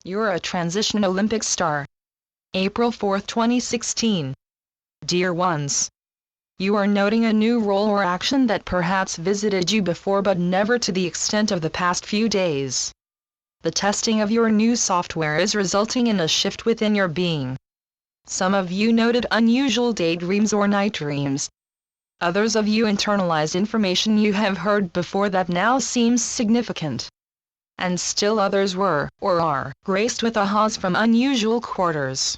You're a transition Olympic star. April 4, 2016. Dear ones, you are noting a new role or action that perhaps visited you before but never to the extent of the past few days. The testing of your new software is resulting in a shift within your being. Some of you noted unusual daydreams or night dreams. Others of you internalized information you have heard before that now seems significant. And still others were, or are, graced with ahas from unusual quarters.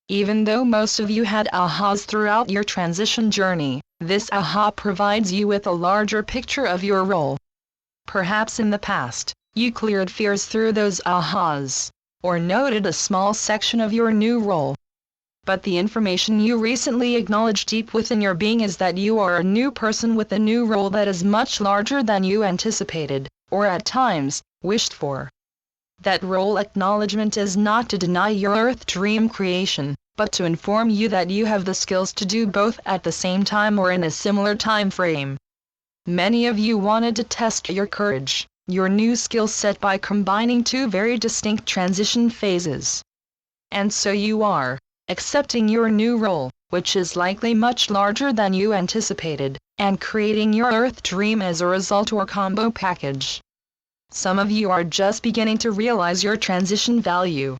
Even though most of you had ahas throughout your transition journey, this aha provides you with a larger picture of your role. Perhaps in the past, you cleared fears through those ahas, or noted a small section of your new role. But the information you recently acknowledged deep within your being is that you are a new person with a new role that is much larger than you anticipated, or at times, wished for. That role acknowledgement is not to deny your earth dream creation, but to inform you that you have the skills to do both at the same time or in a similar time frame. Many of you wanted to test your courage, your new skill set by combining two very distinct transition phases. And so you are accepting your new role, which is likely much larger than you anticipated, and creating your earth dream as a result or combo package. Some of you are just beginning to realize your transition value.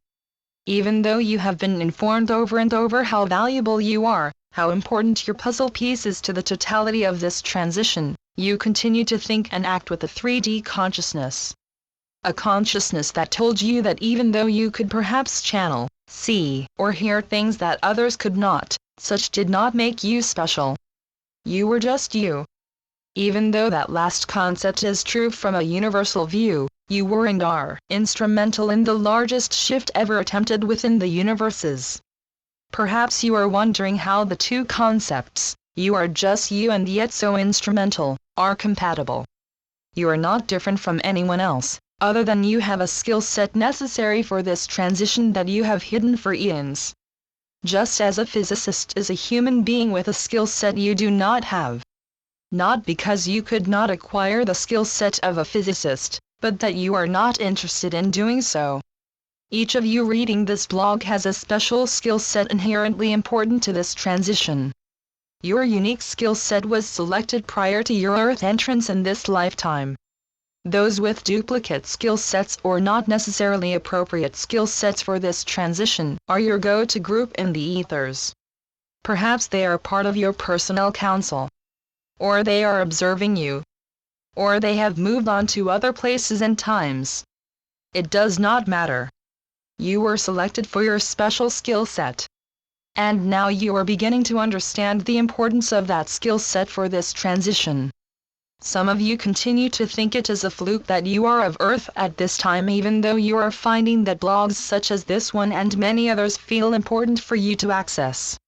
Even though you have been informed over and over how valuable you are, how important your puzzle piece is to the totality of this transition, you continue to think and act with a 3D consciousness. A consciousness that told you that even though you could perhaps channel, see, or hear things that others could not, such did not make you special. You were just you. Even though that last concept is true from a universal view, you were and are instrumental in the largest shift ever attempted within the universes. Perhaps you are wondering how the two concepts, you are just you and yet so instrumental, are compatible. You are not different from anyone else, other than you have a skill set necessary for this transition that you have hidden for eons. Just as a physicist is a human being with a skill set you do not have. Not because you could not acquire the skill set of a physicist, but that you are not interested in doing so. Each of you reading this blog has a special skill set inherently important to this transition. Your unique skill set was selected prior to your Earth entrance in this lifetime. Those with duplicate skill sets or not necessarily appropriate skill sets for this transition are your go-to group in the ethers. Perhaps they are part of your personnel council. Or they are observing you. Or they have moved on to other places and times. It does not matter. You were selected for your special skill set. And now you are beginning to understand the importance of that skill set for this transition. Some of you continue to think it is a fluke that you are of Earth at this time, even though you are finding that blogs such as this one and many others feel important for you to access.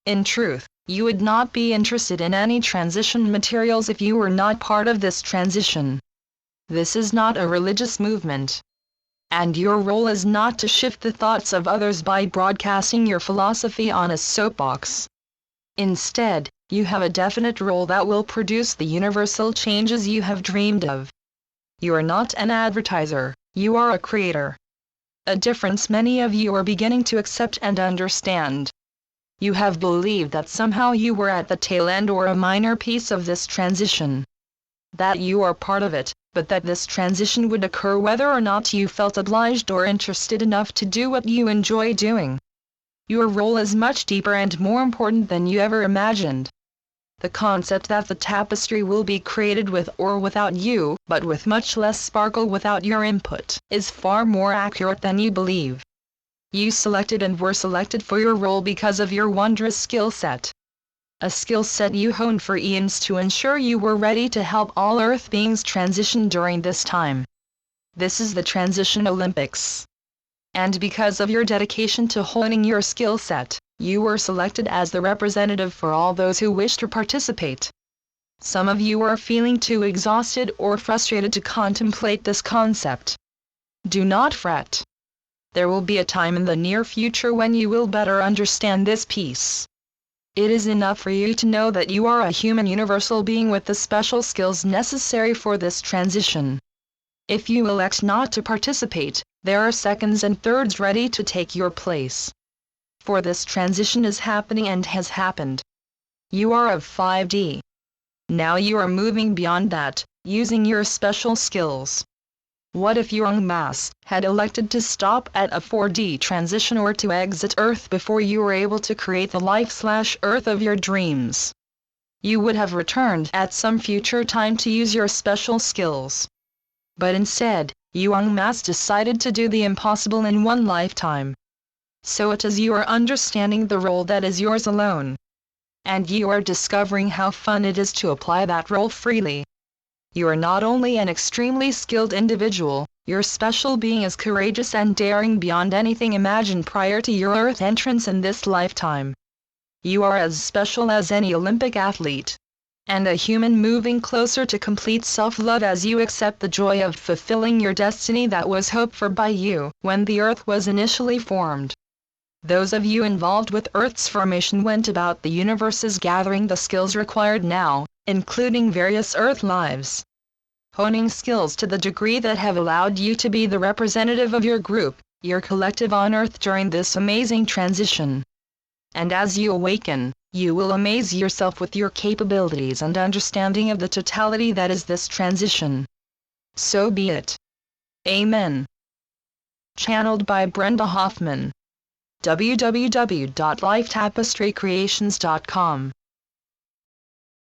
In truth, you would not be interested in any transition materials if you were not part of this transition. This is not a religious movement. And your role is not to shift the thoughts of others by broadcasting your philosophy on a soapbox. Instead, you have a definite role that will produce the universal changes you have dreamed of. You are not an advertiser, you are a creator. A difference many of you are beginning to accept and understand. You have believed that somehow you were at the tail end or a minor piece of this transition. That you are part of it, but that this transition would occur whether or not you felt obliged or interested enough to do what you enjoy doing. Your role is much deeper and more important than you ever imagined. The concept that the tapestry will be created with or without you, but with much less sparkle without your input, is far more accurate than you believe. You selected and were selected for your role because of your wondrous skill set. A skill set you honed for eons to ensure you were ready to help all Earth beings transition during this time. This is the Transition Olympics. And because of your dedication to honing your skill set, you were selected as the representative for all those who wish to participate. Some of you are feeling too exhausted or frustrated to contemplate this concept. Do not fret. There will be a time in the near future when you will better understand this piece. It is enough for you to know that you are a human universal being with the special skills necessary for this transition. If you elect not to participate, there are seconds and thirds ready to take your place. For this transition is happening and has happened. You are of 5D. Now you are moving beyond that, using your special skills. What if your young mass had elected to stop at a 4D transition or to exit Earth before you were able to create the life/Earth of your dreams? You would have returned at some future time to use your special skills. But instead, you young mass decided to do the impossible in one lifetime. So it is you are understanding the role that is yours alone. And you are discovering how fun it is to apply that role freely. You are not only an extremely skilled individual, your special being is courageous and daring beyond anything imagined prior to your Earth entrance in this lifetime. You are as special as any Olympic athlete. And a human moving closer to complete self-love as you accept the joy of fulfilling your destiny that was hoped for by you when the Earth was initially formed. Those of you involved with Earth's formation went about the universes gathering the skills required now, including various Earth lives. Honing skills to the degree that have allowed you to be the representative of your group, your collective on Earth during this amazing transition. And as you awaken, you will amaze yourself with your capabilities and understanding of the totality that is this transition. So be it. Amen. Channeled by Brenda Hoffman. www.lifetapestrycreations.com